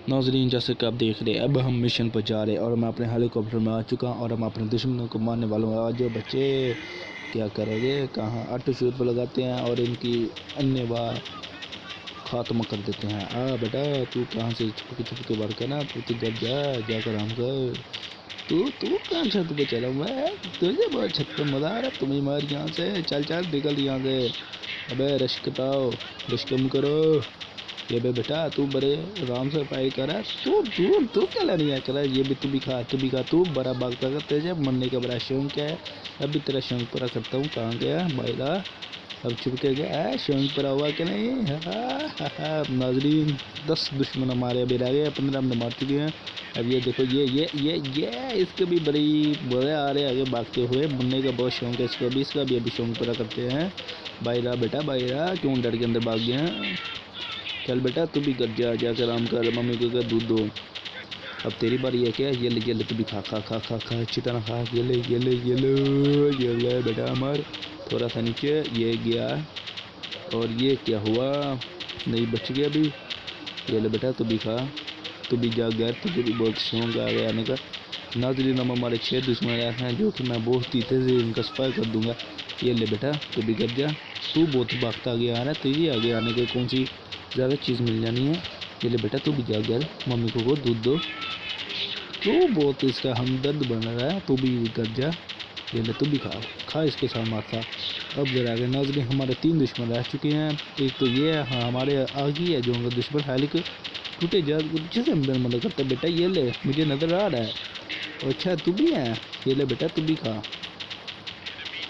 नाज़रीन, जैसे कि आप देख रहे हैं, अब हम मिशन पर जा रहे हैं और मैं अपने हेलीकॉप्टर में आ चुका हूँ और हम अपने दुश्मनों को मारने वालों हैं। आज बच्चे क्या करोगे, कहाँ ऑटो शूट पर लगाते हैं और इनकी अन्य बार खात्मा कर देते हैं। बेटा, तू कहाँ से छुप के बार करना, तू तो जब जाकर हम कर। तू कहाँ छत पे चला हुआ है? तुझे बहुत छत पे मजा आ रहा है? तुम्हें मार यहाँ से, चल चल निकल यहाँ से। अबे रश कटाओ, रश कम करो। ये बे बेटा, तू बड़े आराम से पाई कर रहा। तू क्या लेने कर रहा है? ये भी तू भी खा, तू बड़ा भागता कर, तेरे मरने का बड़ा शौक है। अभी तेरा शौक पूरा करता हूँ। कहाँ गया भाईला? अब छुप के गया है, शौक पूरा हुआ कि नहीं? नाजरीन, 10 दुश्मन हमारे अभी रह गए, 15 हमने मार चुके हैं। अब ये देखो, ये इसके भी बड़ी बुरे आ रहे आगे भागते हुए। मरने का बहुत शौक है इसको भी, इसका भी अभी शौक पूरा करते हैं। भाईरा बेटा, भाईरा क्यों डर के अंदर भाग गए हैं? चल बेटा, तू भी कर जाकर आराम कर, मम्मी को कर दूध दो। अब तेरी बारी है क्या? ये ले तू भी खा खा खा खा खा अच्छी तरह खा। ये ले बेटा, मर थोड़ा सा नीचे। ये गया और ये क्या हुआ? नहीं, बच गया अभी। ये ले बेटा, तू भी खा, तू भी जा गया, तुझे भी बहुत शौक आ गया आने का। नाज़रीन, हम हमारे 6 दुश्मन ऐसे हैं जो कि मैं बहुत ही तेज़ी इनका सफाई कर दूंगा। ये ले बेटा, तू भी कर जा। तू बहुत भागता आगे आ रहा है, तुझे आगे आने की कौन सी ज़्यादा चीज़ मिल जानी है। ये ले बेटा, तू भी जा घर, मम्मी को दूध दो। तू बहुत इसका हमदर्द बन रहा है, तू भी कर जा। ये ले, तू भी खा इसके साथ माथा। अब जरा आगे नाज़रीन, हमारे 3 दुश्मन रह चुके हैं। एक तो ये है, हाँ हमारे आगे है जो उनका दुश्मन हेलिक टूटे जा पीछे से अंदर मदद करता है। बेटा ये ले, मुझे नज़र आ रहा है। अच्छा तू भी है, ये ले बेटा, तू भी खा।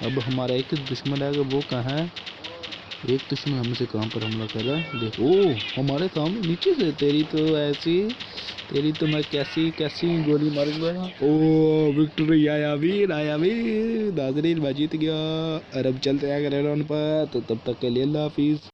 अब हमारा एक दुश्मन है, वो कहाँ है? एक दुश्मन हमसे कहाँ पर हमला कर रहा है? देखो, हमारे सामने नीचे से। तेरी तो मैं कैसी गोली मारूंगा। ओ विक्ट्री, आया वीर। नाज़रीन, मैं जीत गया। अरब चलते हैं ग्रैंड पर, तो तब तक के लिए अल्लाह हाफिज़।